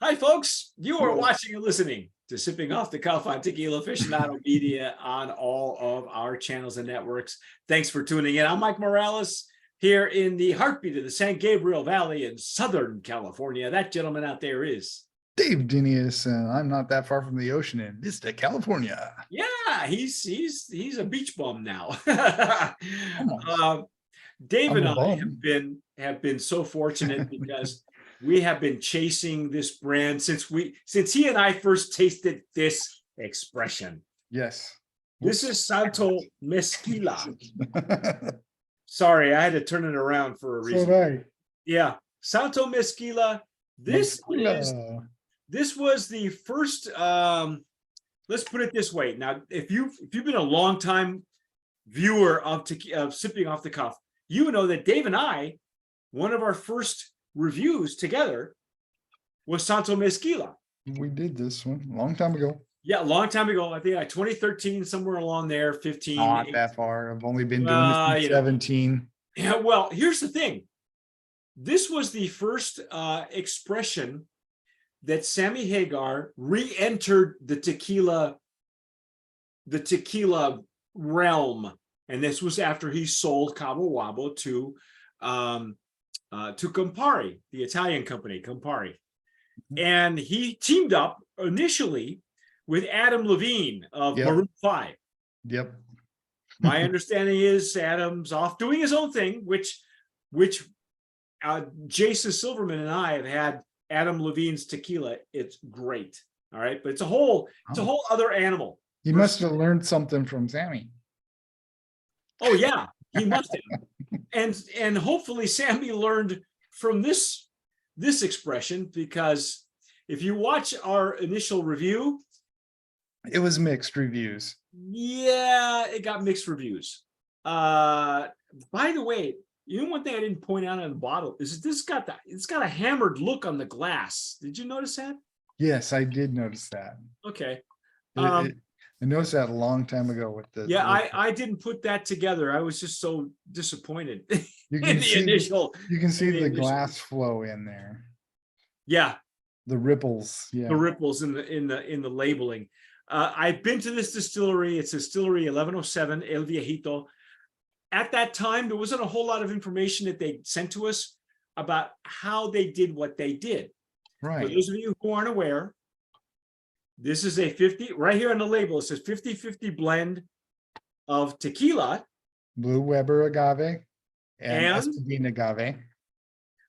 Hi, folks. You are watching and listening to Sipping Off the Cuff on Tequila Aficionado Media on all of our channels and networks. Thanks for tuning in. I'm Mike Morales here in the heartbeat of the San Gabriel Valley in Southern California. That gentleman out there is Dave Dinius, and I'm not that far from the ocean in Vista, California. Yeah, he's a beach bum now. Almost. Dave and I'm a I bum. have been so fortunate because we have been chasing this brand since he and I first tasted this expression. Yes. This is Santo Mezquila. Sorry, I had to turn it around for a reason. Right. Yeah, Santo Mezquila. This was the first. Let's put it this way. Now, if you've been a long time viewer of Sipping Off the Cuff, you know that Dave and I, one of our first reviews together was Santo Mezquila. We did this one a long time ago. Yeah, a long time ago. I think 2013, somewhere along there, 15. Not that far. I've only been doing this since 17. Yeah, well, here's the thing. This was the first expression that Sammy Hagar re-entered the tequila realm, and this was after he sold Cabo Wabo to Campari, the Italian company Campari, and he teamed up initially with Adam Levine of Maroon 5. Yep. My understanding is Adam's off doing his own thing, which Jason Silverman and I have had Adam Levine's tequila. It's great. All right, but it's a whole other animal. He must have learned something from Sammy. Oh yeah, he must have. And hopefully Sammy learned from this expression, because if you watch our initial review, it was mixed reviews. Yeah, it got mixed reviews. By the way, you know, one thing I didn't point out on the bottle is it's got a hammered look on the glass. Did you notice that? Yes, I did notice that. Okay. I noticed that a long time ago with the. Yeah, I didn't put that together. I was just so disappointed. You can see you can see the initial glass flow in there. Yeah. The ripples. Yeah. The ripples in the labeling. I've been to this distillery. It's distillery 1107 El Viejito. At that time, there wasn't a whole lot of information that they sent to us about how they did what they did. Right. For those of you who aren't aware, this is a 50, right here on the label, it says 50-50 blend of tequila. Blue Weber Agave and Espadín Agave.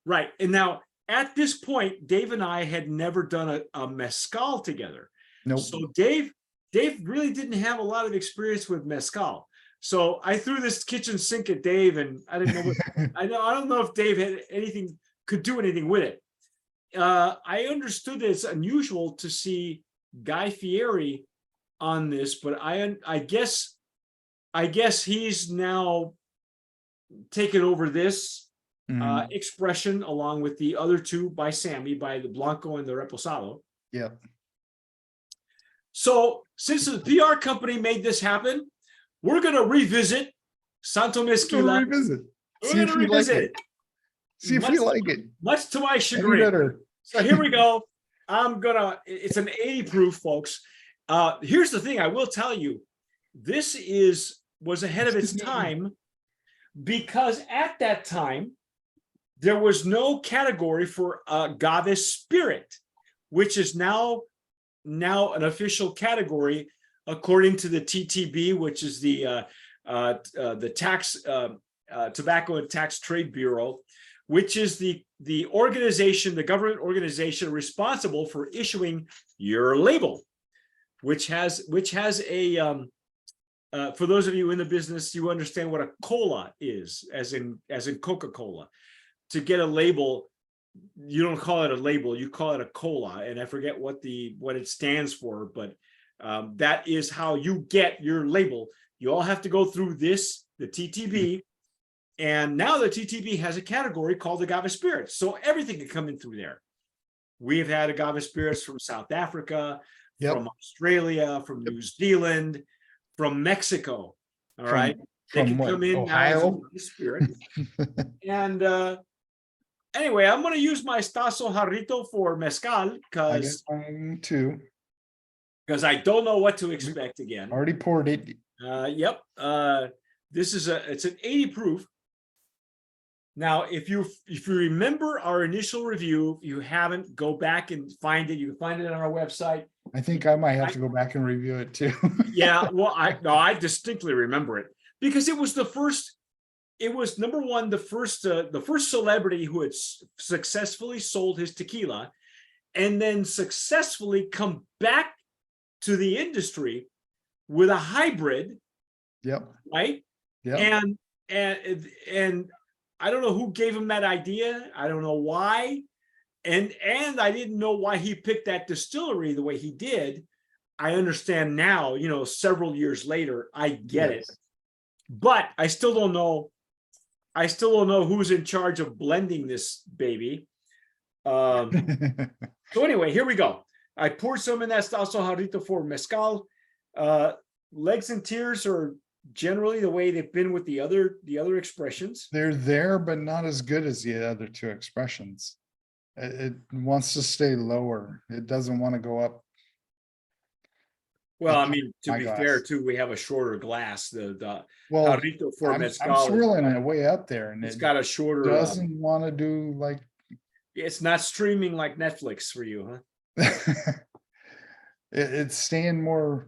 Right. And now, at this point, Dave and I had never done a mezcal together. Nope. So Dave really didn't have a lot of experience with mezcal. So I threw this kitchen sink at Dave, and I didn't know what I don't know if Dave could do anything with it. I understood that it's unusual to see Guy Fieri on this, but I guess he's now taken over this expression along with the other two by Sammy, by the Blanco and the Reposado. Yep. So since the PR company made this happen, we're going to revisit Santo Mezquila. We're going to revisit it. See if we like it. Much to my chagrin. So here we go. It's an 80 proof, folks. Here's the thing I will tell you. This was ahead of its time, because at that time, there was no category for agave spirit, which is now an official category according to the TTB, which is the tax Tobacco and Tax Trade Bureau, which is the organization, the government organization responsible for issuing your label, which has a for those of you in the business, you understand what a cola is, as in Coca-Cola. To get a label, you don't call it a label, you call it a cola, and I forget what it stands for, but that is how you get your label. You all have to go through the TTB, and now the TTB has a category called agave spirits, so everything can come in through there. We have had agave spirits from South Africa, from Australia, from New Zealand, from Mexico. All right, they can come in Ohio. Now as a spirit, and anyway, I'm going to use my Stasso Jarrito for mezcal I guess mine too. because I don't know what to expect again. Already poured it. Yep. This is it's an 80 proof. Now, if you remember our initial review, if you haven't, go back and find it. You can find it on our website. I think I might have to go back and review it too. Yeah, well, I distinctly remember it because it was the first. It was number one, the first celebrity who had successfully sold his tequila, and then successfully come back to the industry with a hybrid. Yep. Right. Yeah. And I don't know who gave him that idea. I don't know why. And I didn't know why he picked that distillery the way he did. I understand now, several years later, I get it. But I still don't know. I still don't know who's in charge of blending this baby. So anyway, here we go. I poured some in that Stasso Jarrito for mezcal. Legs and tears are generally the way they've been with the other expressions. They're there, but not as good as the other two expressions. It wants to stay lower. It doesn't want to go up. Well, I mean, to be fair, too, we have a shorter glass. The Jarrito for mezcal. I'm swirling it way up there, and it's got a shorter. Doesn't want to do like. It's not streaming like Netflix for you, huh? It's staying more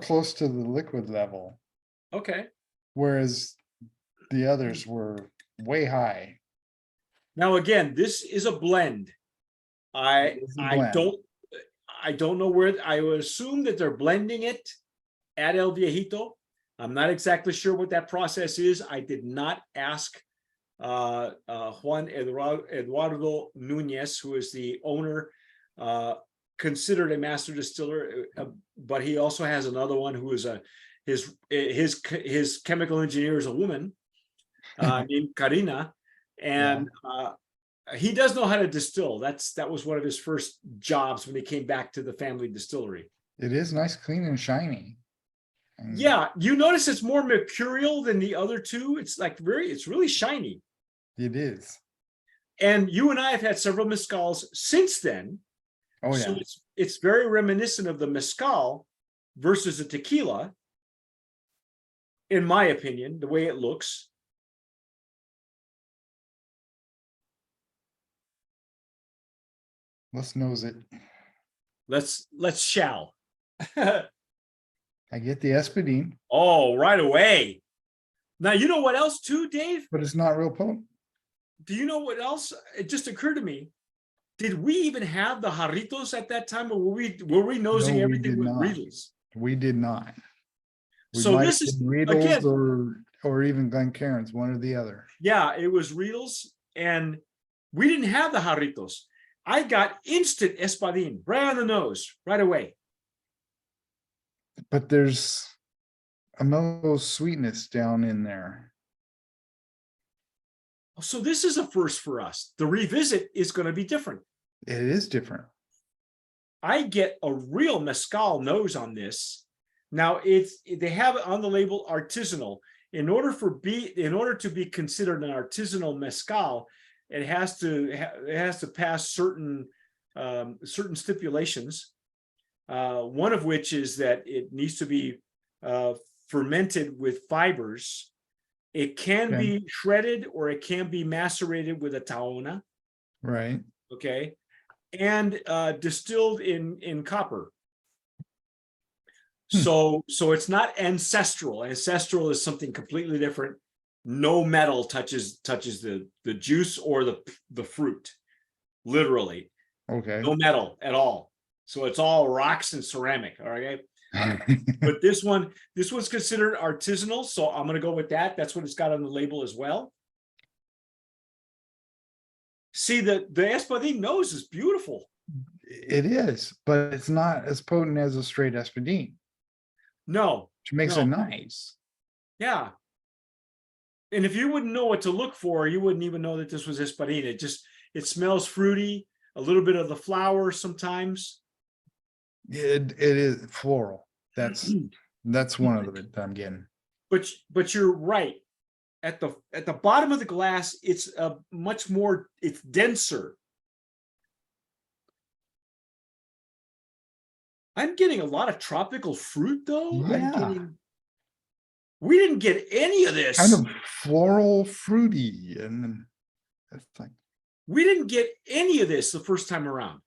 close to the liquid level. Okay. Whereas the others were way high. Now, again, this is a blend. I don't know where. I would assume that they're blending it at El Viejito. I'm not exactly sure what that process is. I did not ask Juan Eduardo Nunez, who is the owner, considered a master distiller, but he also has another one who is his chemical engineer is a woman named Karina, and he does know how to distill. That was one of his first jobs when he came back to the family distillery. It is nice, clean, and shiny. Yeah, you notice it's more mercurial than the other two. It's like it's really shiny. It is. And you and I have had several mezcals since then. Oh yeah. So it's very reminiscent of the mezcal versus the tequila, in my opinion, the way it looks. Let's nose it. Let's shall. I get the Espadín. Oh, right away. Now, you know what else too, Dave? But it's not real potent. Do you know what else? It just occurred to me. Did we even have the Jarritos at that time, or were we nosing everything with Riedels? We did not. So this is Riedels again, or even Glencairns, one or the other. Yeah, it was Riedels, and we didn't have the Jarritos. I got instant Espadín right on the nose, right away. But there's a mellow sweetness down in there. So this is a first for us. The revisit is going to be different. It is different. I get a real mezcal nose on this. Now they have it on the label artisanal. In order to be considered an artisanal mezcal, it has to pass certain stipulations. One of which is that it needs to be fermented with fibers. It can be shredded or it can be macerated with a taona. Right. Okay. And distilled in copper. So it's not ancestral. Ancestral is something completely different. No metal touches the juice or the fruit, literally. Okay. No metal at all. So it's all rocks and ceramic. All right. But this one's considered artisanal, so I'm gonna go with that. That's what it's got on the label as well. See, the Espadín nose is beautiful. It is, but it's not as potent as a straight Espadín. No. Which makes it nice. Yeah. And if you wouldn't know what to look for, you wouldn't even know that this was Espadín. It smells fruity, a little bit of the flower sometimes. It is floral. That's one of them I'm getting. But you're right. at the bottom of the glass, it's much more, it's denser. I'm getting a lot of tropical fruit though. Yeah. We didn't get any of this. Kind of floral, fruity, and it's like, We didn't get any of this the first time around.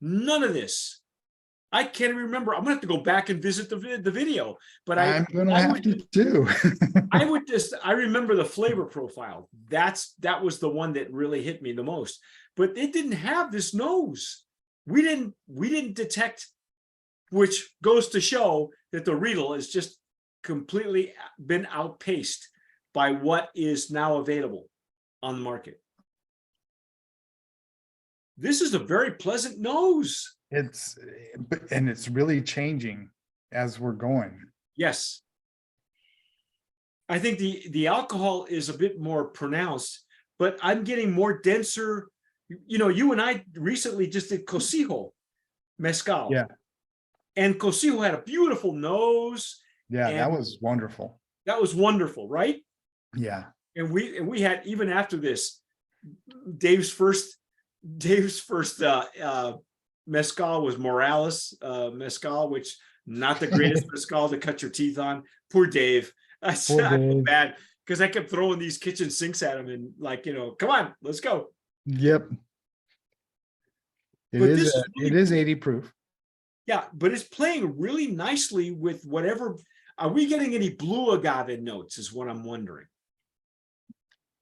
None of this. I can't even remember. I'm gonna have to go back and visit the video, but I'm gonna have to too. I remember the flavor profile. That was the one that really hit me the most. But it didn't have this nose. We didn't detect, which goes to show that the Riedel has just completely been outpaced by what is now available on the market. This is a very pleasant nose. And it's really changing as we're going. Yes. I think the alcohol is a bit more pronounced, but I'm getting more denser. You know, you and I recently just did Cosijo mezcal. Yeah. And Cosijo had a beautiful nose. Yeah, that was wonderful. That was wonderful, right? Yeah. And we had, even after this, Dave's first mezcal was Morales mezcal, which not the greatest mezcal to cut your teeth on. Poor Dave. I feel bad because I kept throwing these kitchen sinks at him and like, you know, come on, let's go. Yep. It is 80 proof. Yeah, but it's playing really nicely with whatever. Are we getting any blue agave notes is what I'm wondering.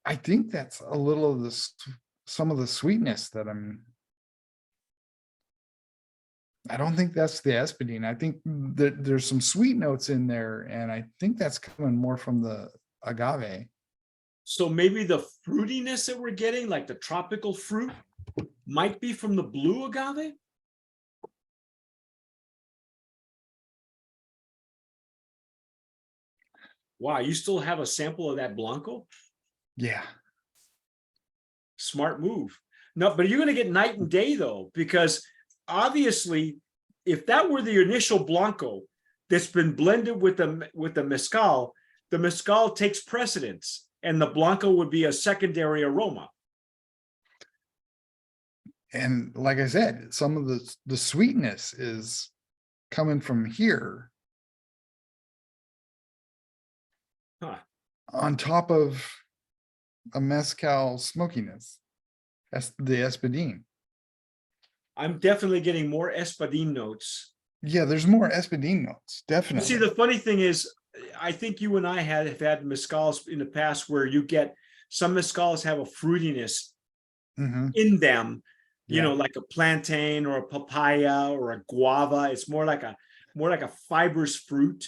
I think that's a little of some of the sweetness that I don't think that's the espadine. I think that there's some sweet notes in there, and I think that's coming more from the agave. So maybe the fruitiness that we're getting, like the tropical fruit, might be from the blue agave. Wow, you still have a sample of that Blanco? Yeah. Smart move. No, but you're going to get night and day though, because obviously, if that were the initial Blanco that's been blended with the mezcal takes precedence, and the Blanco would be a secondary aroma. And like I said, some of the sweetness is coming from here. Huh. On top of a mezcal smokiness. That's the espadine. I'm definitely getting more espadine notes. Yeah, there's more espadine notes, definitely. See, the funny thing is, I think you and I have had mezcals in the past where you get some mezcals have a fruitiness in them, you know, like a plantain or a papaya or a guava. It's more like a fibrous fruit,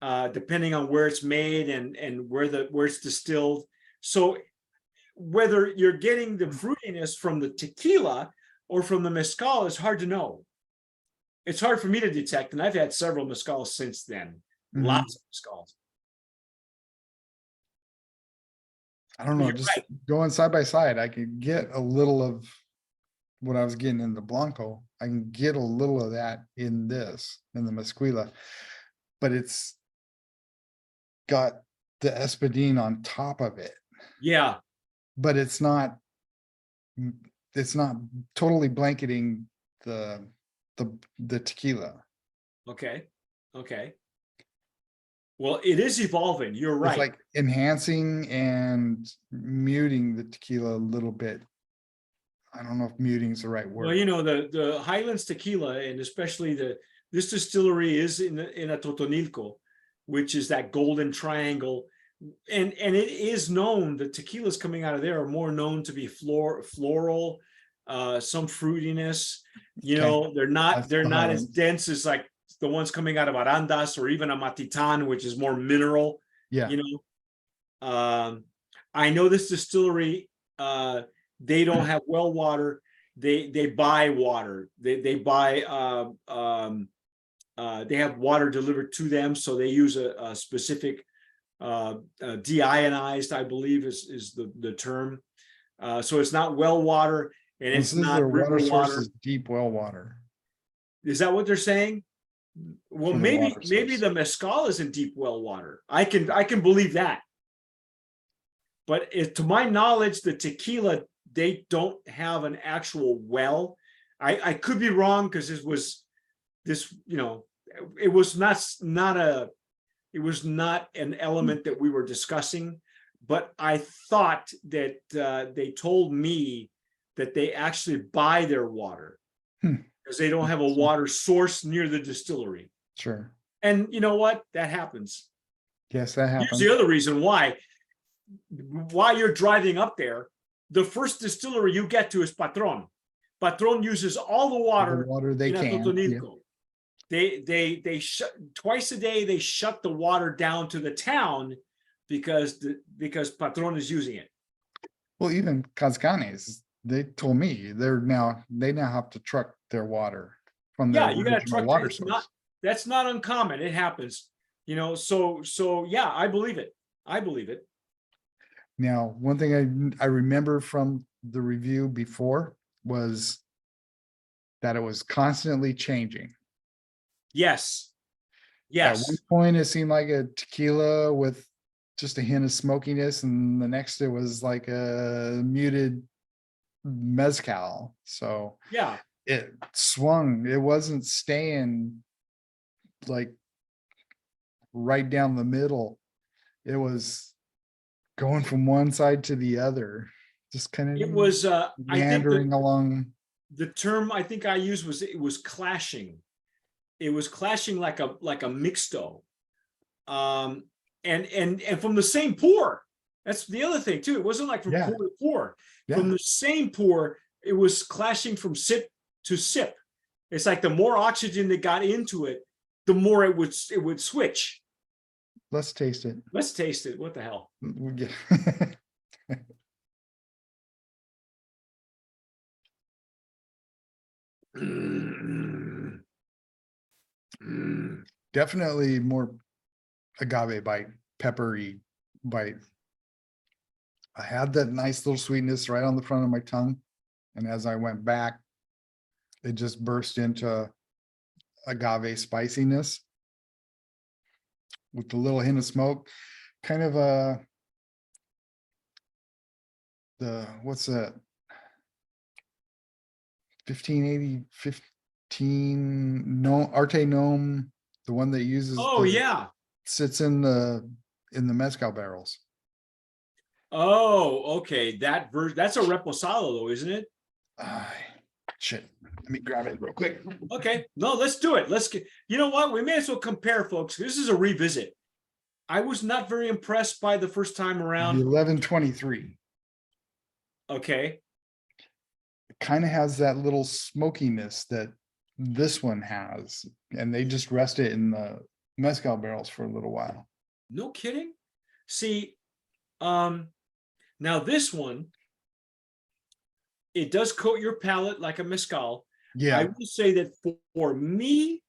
depending on where it's made and where it's distilled. So whether you're getting the fruitiness from the tequila or from the mezcal is hard to know. It's hard for me to detect, and I've had several mezcals since then. Lots of mezcals. I don't know, just going side by side, I could get a little of what I was getting in the Blanco. I can get a little of that in the Mezquila, but it's got the espadine on top of it. Yeah. But it's not totally blanketing the tequila. Okay. Well, it is evolving. You're right. It's like enhancing and muting the tequila a little bit. I don't know if muting is the right word. Well, you know, the Highlands tequila, and especially this distillery is in a Totonilco, which is that golden triangle. And it is known that tequilas coming out of there are more known to be floral, some fruitiness. You know, they're not as dense as like the ones coming out of Arandas or even a Matitan, which is more mineral. Yeah. You know, I know this distillery, they don't have well water. They buy water. They buy they have water delivered to them, so they use a specific deionized, I believe is the term. So it's not well water, and it's not river water. Deep well water. Is that what they're saying? Well, maybe the mezcal is in deep well water. I can believe that. but to my knowledge, the tequila, they don't have an actual well. I could be wrong because it was not an element that we were discussing, but I thought that they told me that they actually buy their water because they don't have a water source near the distillery. Sure. And you know what? That happens. Yes, that happens. Here's the other reason why. While you're driving up there, the first distillery you get to is Patron. Patron uses all the water they can. Yeah. They shut twice a day. They shut the water down to the town because Patron is using it. Well, even Cascanes, they told me they now have to truck their water from their you got to truck water source. That's not uncommon. It happens, so yeah, I believe it. Now, one thing I remember from the review before was that it was constantly changing. Yes. At one point, it seemed like a tequila with just a hint of smokiness, and the next it was like a muted mezcal. So yeah, it swung. It wasn't staying like right down the middle. It was going from one side to the other, just kind of it was meandering along. The term I think I used was it was clashing. It was clashing like a mixto, and from the same pour. That's the other thing too. It wasn't like from pour to pour. Yeah. From the same pour, it was clashing from sip to sip. It's like the more oxygen that got into it, the more it would switch. Let's taste it. Let's taste it. What the hell? Definitely more agave bite, peppery bite. I had that nice little sweetness right on the front of my tongue, and as I went back, it just burst into agave spiciness with a little hint of smoke, kind of what's that? 15 Arte Gnome, the one that uses sits in the mezcal barrels. Oh, okay. That version, that's a reposado though, isn't it? Shit. Let me grab it real quick. Okay. No, let's do it. You know what? We may as well compare, folks. This is a revisit. I was not very impressed by the first time around. The 1123. Okay. It kind of has that little smokiness that this one has, and they just rest it in the mezcal barrels for a little while. No kidding. See, now this one, it does coat your palate like a mezcal. Yeah. I will say that for me,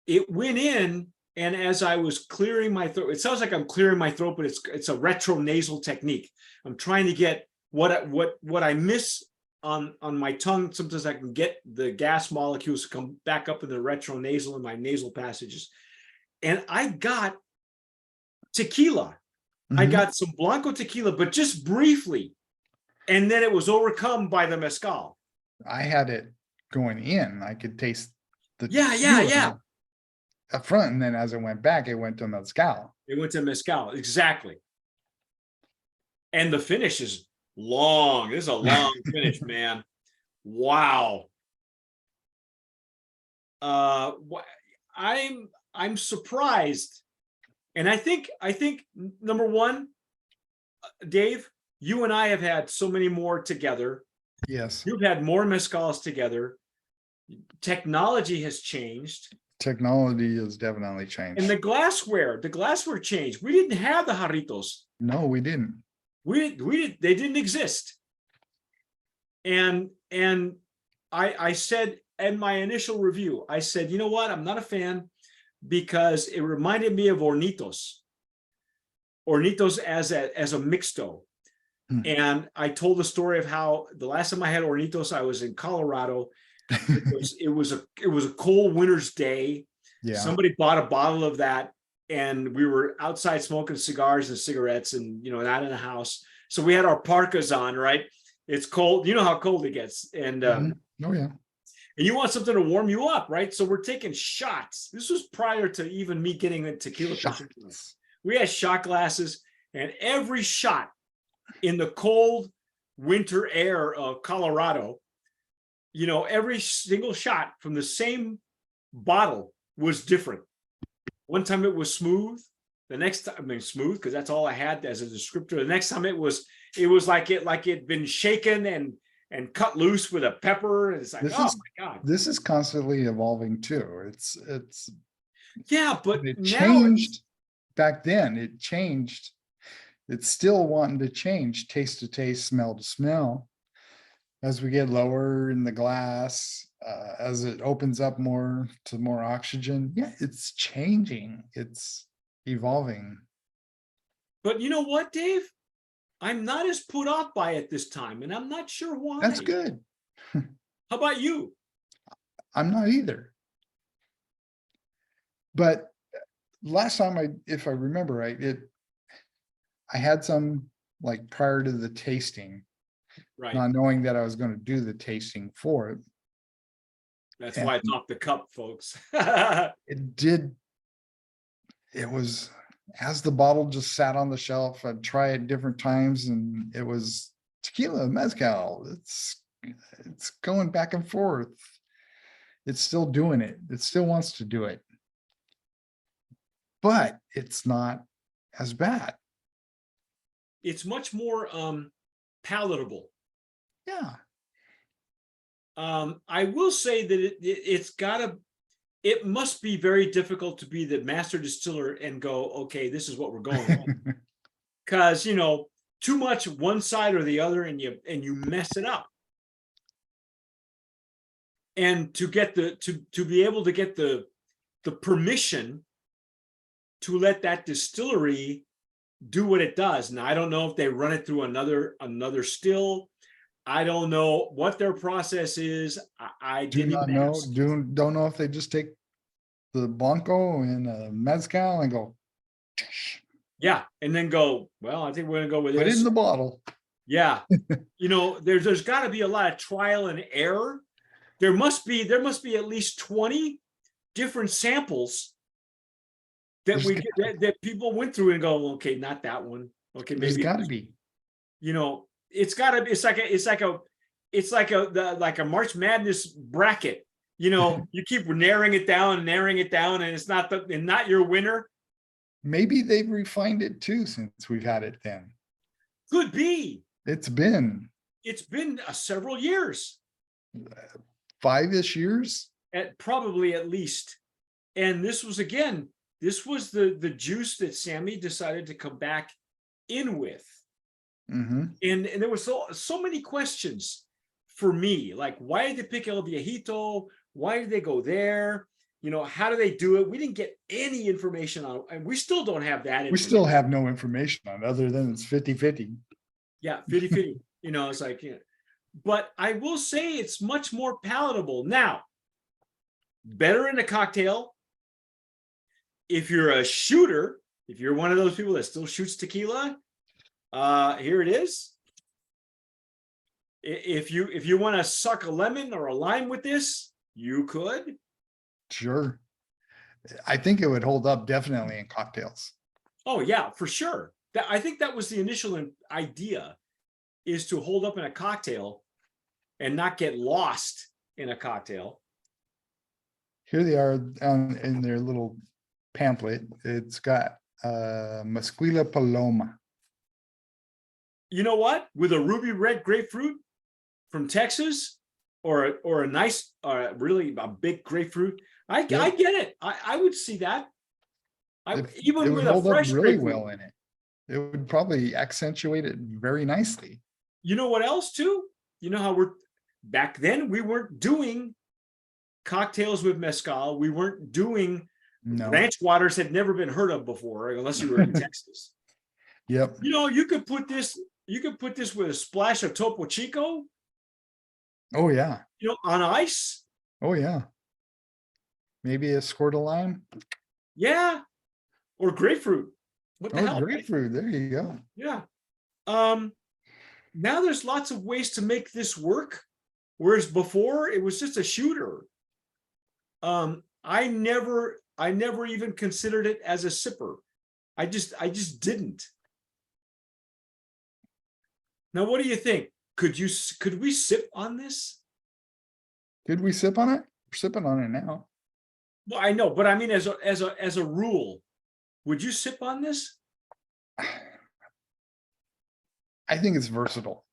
it went in, and as I was clearing my throat, it sounds like I'm clearing my throat, but it's a retronasal technique. I'm trying to get what I miss on my tongue. Sometimes I can get the gas molecules to come back up in the retronasal in my nasal passages. And I got tequila. Mm-hmm. I got some Blanco tequila, but just briefly. And then it was overcome by the mezcal. I had it going in. I could taste the up front, and then as it went back, it went to mezcal. It went to mezcal, exactly. And the finish is long. This is a long finish, man. Wow. I'm surprised. And I think number one, Dave, you and I have had so many more together. Yes. You've had more mezcals together. Technology has changed. Technology has definitely changed. And the glassware changed. We didn't have the jarritos. No, we didn't. They didn't exist. And I said in my initial review, I said, you know what? I'm not a fan because it reminded me of Hornitos as a mixto. And I told the story of how the last time I had Hornitos, I was in Colorado. It was a cold winter's day. Yeah. Somebody bought a bottle of that. and we were outside smoking cigars and cigarettes, and not in the house. So we had our parkas on, right? It's cold. You know how cold it gets, and Oh yeah. and you want something to warm you up, right? So we're taking shots. This was prior to even me getting the tequila. Shots. We had shot glasses, and every shot in the cold winter air of Colorado, every single shot from the same bottle was different. One time it was smooth. The next time, I mean, smooth, because that's all I had as a descriptor. The next time it was like it'd been shaken and cut loose with a pepper. And it's like, oh my God. This is constantly evolving too. Yeah, but it now changed back then. It changed. It's still wanting to change taste to taste, smell to smell. As we get lower in the glass, as it opens up more to more oxygen, yeah, it's changing. It's evolving. But you know what, Dave? I'm not as put off by it this time, and I'm not sure why. That's good. How about you? I'm not either. But last time if I remember right, I had some like prior to the tasting, Right. not knowing that I was going to do the tasting for it. That's why it's off the cup, folks. It was, as the bottle just sat on the shelf, I'd try it different times, and it was tequila, mezcal. It's going back and forth. It's still doing it. It still wants to do it. But it's not as bad. It's much more palatable. Yeah. I will say that it must be very difficult to be the master distiller and go, okay, this is what we're going with. Because too much one side or the other, and you mess it up. And to be able to get the permission to let that distillery do what it does. Now, I don't know if they run it through another still. I don't know what their process is. I do not know. Don't know if they just take the Blanco and mezcal and go. Yeah, and then go, well, I think we're gonna go with this. Put it in the bottle. Yeah. There's got to be a lot of trial and error. There must be at least 20 different samples that people went through and go, okay, not that one. Okay, maybe there's got to be. It's got to be. It's like a March Madness bracket. You keep narrowing it down, and it's not your winner. Maybe they've refined it too since we've had it then. Could be. It's been several years. 5-ish years. Probably at least. And this was the juice that Sammy decided to come back in with. Mm-hmm. And there were so many questions for me, like, why did they pick El Viejito? Why did they go there? How do they do it? We didn't get any information on it, and we still don't have that. We still have no information on it other than it's 50-50. Yeah, 50-50. It's like, but I will say it's much more palatable now. Better in a cocktail. If you're a shooter, if you're one of those people that still shoots tequila, here it is. If you want to suck a lemon or a lime with this, you could. Sure. I think it would hold up definitely in cocktails. Oh yeah, for sure. I think that was the initial idea, is to hold up in a cocktail and not get lost in a cocktail. Here they are in their little pamphlet. It's got Mezquila Paloma. You know what? With a ruby red grapefruit from Texas, or a nice, really a big grapefruit, I get it. I would see that. Even with a fresh really well in it. It would probably accentuate it very nicely. You know what else too? You know how back then we weren't doing cocktails with mezcal. We weren't doing ranch waters, had never been heard of before, unless you were in Texas. Yep. You could put this with a splash of Topo Chico. Oh yeah. On ice. Oh yeah. Maybe a squirt of lime. Yeah. or grapefruit. What the hell? Right? Grapefruit. There you go. Yeah. Now there's lots of ways to make this work, whereas before it was just a shooter. I never even considered it as a sipper. I just didn't. Now, what do you think? Could we sip on this? Could we sip on it? We're sipping on it now. Well, I know, but I mean, as a rule, would you sip on this? I think it's versatile.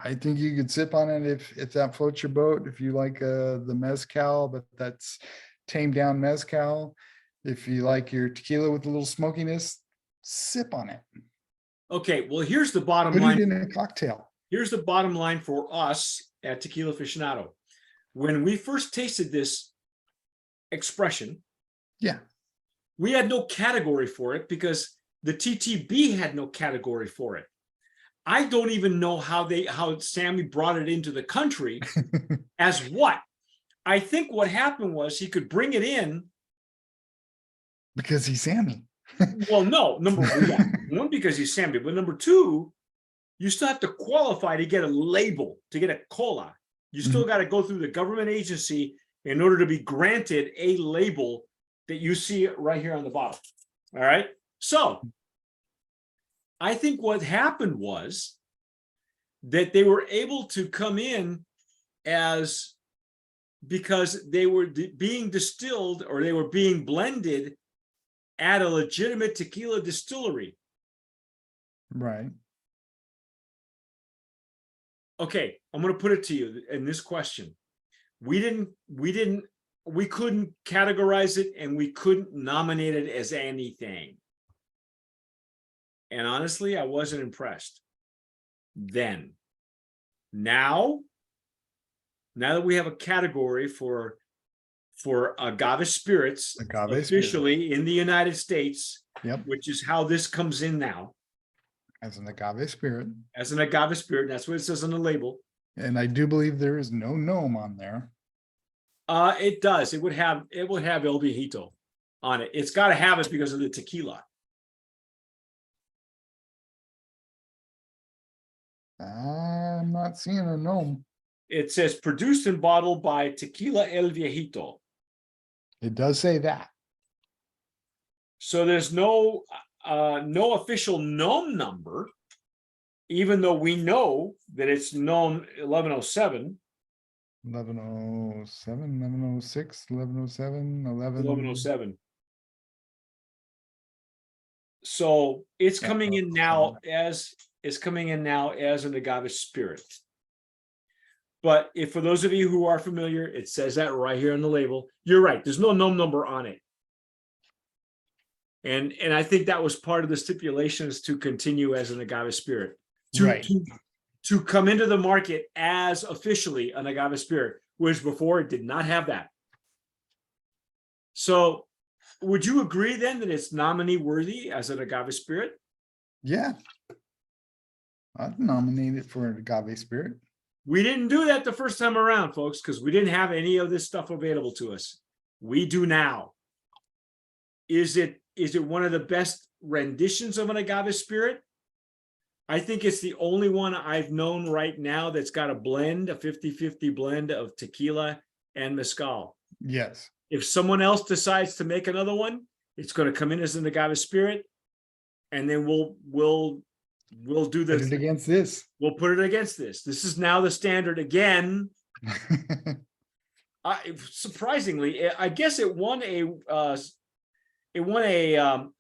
I think you could sip on it if that floats your boat. If you like the mezcal, but that's tamed down mezcal. If you like your tequila with a little smokiness, sip on it. Okay, well, here's the bottom Put line. it in a cocktail. Here's the bottom line for us at Tequila Aficionado. When we first tasted this expression, yeah, we had no category for it because the TTB had no category for it. I don't even know how Sammy brought it into the country as what. I think what happened was he could bring it in because he's Sammy. Well, no, number one, because he's Sammy, but number two, you still have to qualify to get a label, to get a cola. You still got to go through the government agency in order to be granted a label that you see right here on the bottom. All right. So I think what happened was that they were able to come in because they were being distilled, or they were being blended at a legitimate tequila distillery. Right. Okay, I'm going to put it to you in this question. We couldn't categorize it, and we couldn't nominate it as anything. And honestly, I wasn't impressed then. Now that we have a category for agave spirits officially in the United States, which is how this comes in now. As an agave spirit. As an agave spirit, that's what it says on the label. And I do believe there is no gnome on there. It does. It would have El Viejito on it. It's got to have it because of the tequila. I'm not seeing a gnome. It says produced and bottled by Tequila El Viejito. It does say that. So there's no official gnome number, even though we know that it's gnome 1107. 1107, 1106, 1107, 1107. So it's coming in now as an agave spirit. But if for those of you who are familiar, it says that right here on the label. You're right. There's no gnome number on it. And I think that was part of the stipulations to continue as an agave spirit, to come into the market as officially an agave spirit, whereas before it did not have that. So would you agree then that it's nominee worthy as an agave spirit? Yeah. I'd nominate it for an agave spirit. We didn't do that the first time around, folks, because we didn't have any of this stuff available to us. We do now. Is it one of the best renditions of an agave spirit? I think it's the only one I've known right now that's got a blend, a 50-50 blend of tequila and mezcal. Yes. If someone else decides to make another one, it's going to come in as an agave spirit, and then we'll do this. Put it against this. We'll put it against this. This is now the standard again. Surprisingly, I guess it won a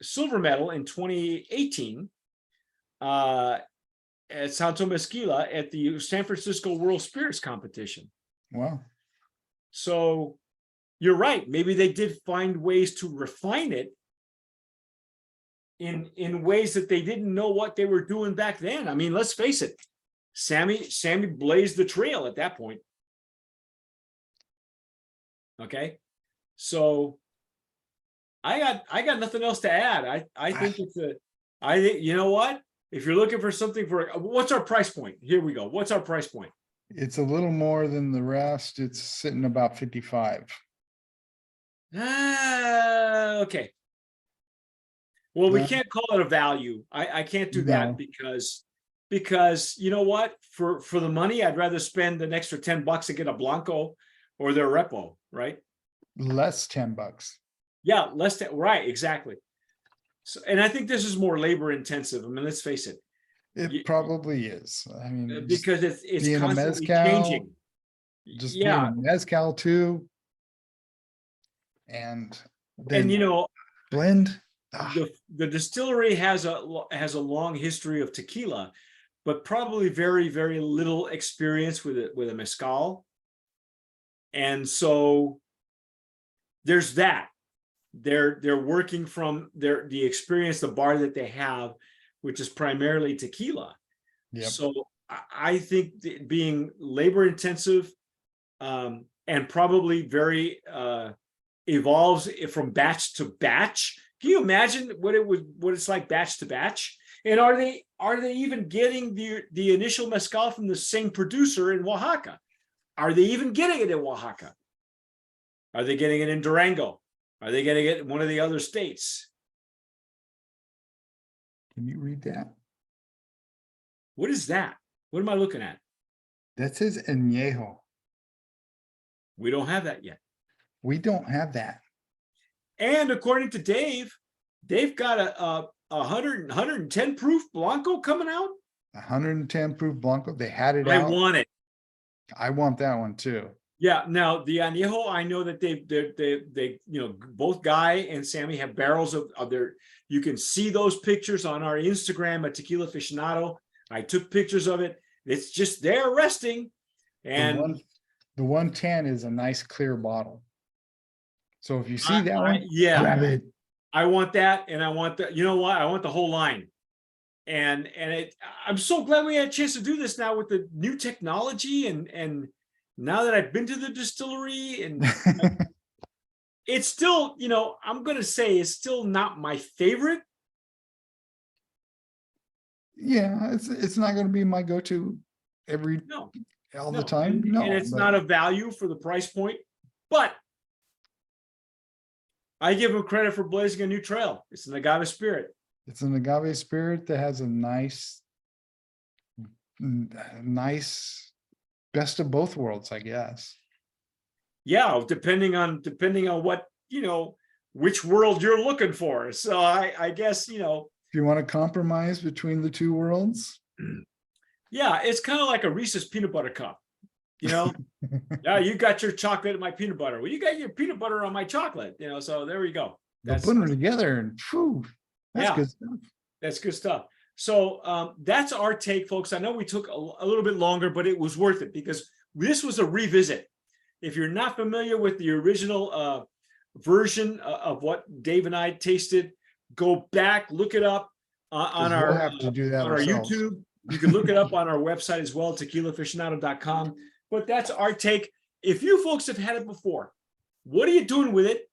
silver medal in 2018 at Santo Mezquila at the San Francisco World Spirits Competition. Wow. So you're right. Maybe they did find ways to refine it in ways that they didn't know what they were doing back then. I mean, let's face it. Sammy blazed the trail at that point. Okay. So I got nothing else to add. I think you know what? If you're looking for something what's our price point? Here we go. What's our price point? It's a little more than the rest. It's sitting about 55. Okay. Well, we No, can't call it a value. I can't do no, that because you know what? For the money, I'd rather spend an extra $10 to get a Blanco or their Repo, right? less $10. Yeah, less than right, exactly. So, and I think this is more labor intensive. I mean, let's face it, It probably is. I mean, just because it's being a constantly mezcal, changing. just being Yeah, a mezcal too, and and then blend. the distillery has a long history of tequila, but probably very, very little experience with a mezcal. And so there's that. They're working from the experience, the bar that they have, which is primarily tequila. Yep. So I think being labor intensive, and probably very evolves from batch to batch. Can you imagine what it's like batch to batch? And are they even getting the initial mezcal from the same producer in Oaxaca? Are they even getting it in Oaxaca? Are they getting it in Durango? Are they getting it in one of the other states? Can you read that? What is that? What am I looking at? That says añejo. We don't have that yet. We don't have that. And according to Dave, they've got a 110 proof Blanco coming out. 110 proof Blanco. They had it I out. want it. I want that one too. Yeah. Now the añejo, I know that they both Guy and Sammy have barrels of their. You can see those pictures on our Instagram at Tequila Aficionado. I took pictures of it. It's just there resting, and the 110 is a nice clear bottle. So if you see that one, yeah, grab it. I want that, and I want the. You know what? I want the whole line. And I'm so glad we had a chance to do this now with the new technology, and now that I've been to the distillery, and it's still, I'm going to say it's still not my favorite. Yeah, it's not going to be my go-to all the time. No, and it's not a value for the price point, but I give them credit for blazing a new trail. It's an agave spirit. It's an agave spirit that has a nice best of both worlds, I guess. Yeah, depending on what, which world you're looking for. So I guess, if you want to compromise between the two worlds. Yeah, it's kind of like a Reese's peanut butter cup. Yeah, you got your chocolate and my peanut butter. Well, you got your peanut butter on my chocolate, so there we go. Put them together and whew, that's good stuff. That's good stuff. So that's our take, folks. I know we took a little bit longer, but it was worth it because this was a revisit. If you're not familiar with the original version of what Dave and I tasted, go back, look it up on our YouTube. You can look it up on our website as well, tequilaaficionado.com. But that's our take. If you folks have had it before, what are you doing with it?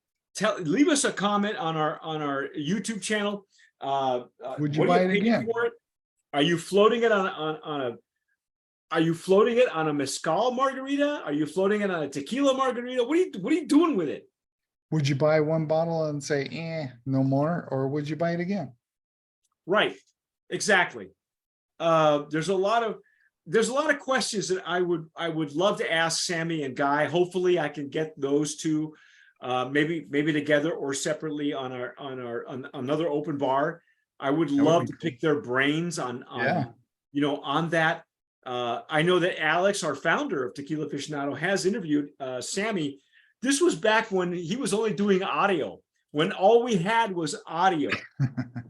Leave us a comment on our YouTube channel. Would you buy it again? For it? Are you floating it on a mezcal margarita? Are you floating it on a tequila margarita? What are you doing with it? Would you buy one bottle and say, no more, or would you buy it again? Right, exactly. There's a lot of questions that I would love to ask Sammy and Guy. Hopefully, I can get those two. Maybe together or separately on another open bar. I would love to pick their brains on that. I know that Alex, our founder of Tequila Aficionado, has interviewed Sammy. This was back when he was only doing audio, when all we had was audio.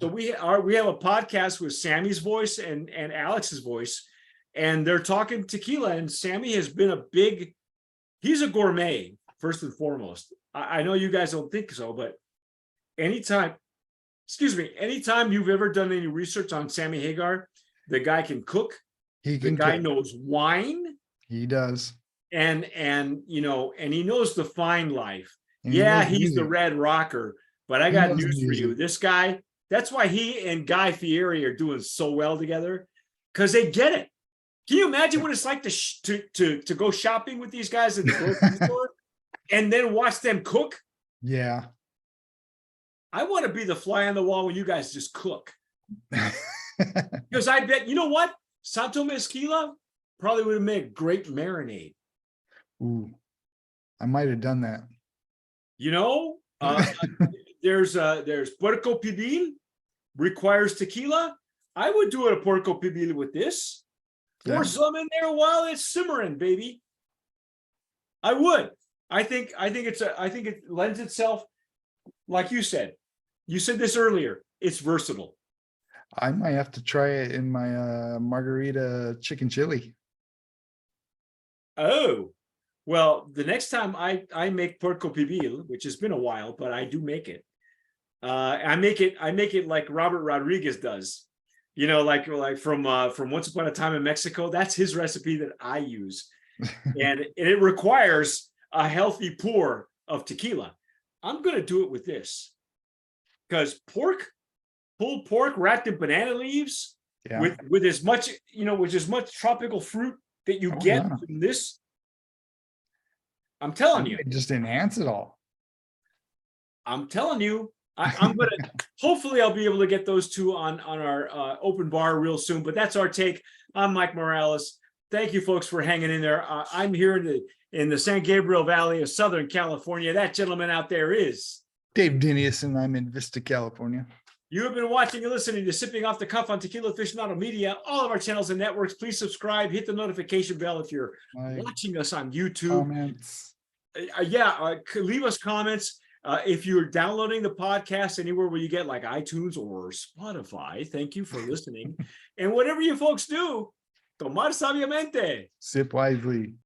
So we have a podcast with Sammy's voice and Alex's voice, and they're talking tequila. And Sammy has been he's a gourmet first and foremost. I know you guys don't think so, but anytime you've ever done any research on Sammy Hagar, the guy can cook. The guy knows wine. He does. And he knows the fine life. He's the red rocker, but I got news for you. This guy, that's why he and Guy Fieri are doing so well together, because they get it. Can you imagine what it's like to go shopping with these guys at the grocery store? And then watch them cook? Yeah. I want to be the fly on the wall when you guys just cook. Because I bet, you know what? Santo Mezquila probably would have made a great marinade. Ooh, I might have done that. You know, there's Puerco Pibil, requires tequila. I would do a Puerco Pibil with this. Pour some in there while it's simmering, baby. I would. I think it lends itself, like you said. You said this earlier. It's versatile. I might have to try it in my margarita chicken chili. Oh, well, the next time I make Puerco Pibil, which has been a while, but I do make it. I make it like Robert Rodriguez does. You know, like from Once Upon a Time in Mexico. That's his recipe that I use, and it requires a healthy pour of tequila. I'm gonna do it with this because pulled pork wrapped in banana leaves, with as much tropical fruit that you get from this. I'm telling you, just enhance it all. I'm telling you. I'm gonna hopefully I'll be able to get those two on our open bar real soon. But that's our take. I'm Mike Morales. Thank you, folks, for hanging in there. I'm here in the San Gabriel Valley of Southern California. That gentleman out there is Dave Dinius, and I'm in Vista, California. You have been watching and listening to Sipping Off the Cuff on Tequila Aficionado Media. All of our channels and networks. Please subscribe. Hit the notification bell if you're watching us on YouTube. Comments. Leave us comments. If you're downloading the podcast anywhere where you get like iTunes or Spotify, thank you for listening. And whatever you folks do, tomar sabiamente. Sip wisely.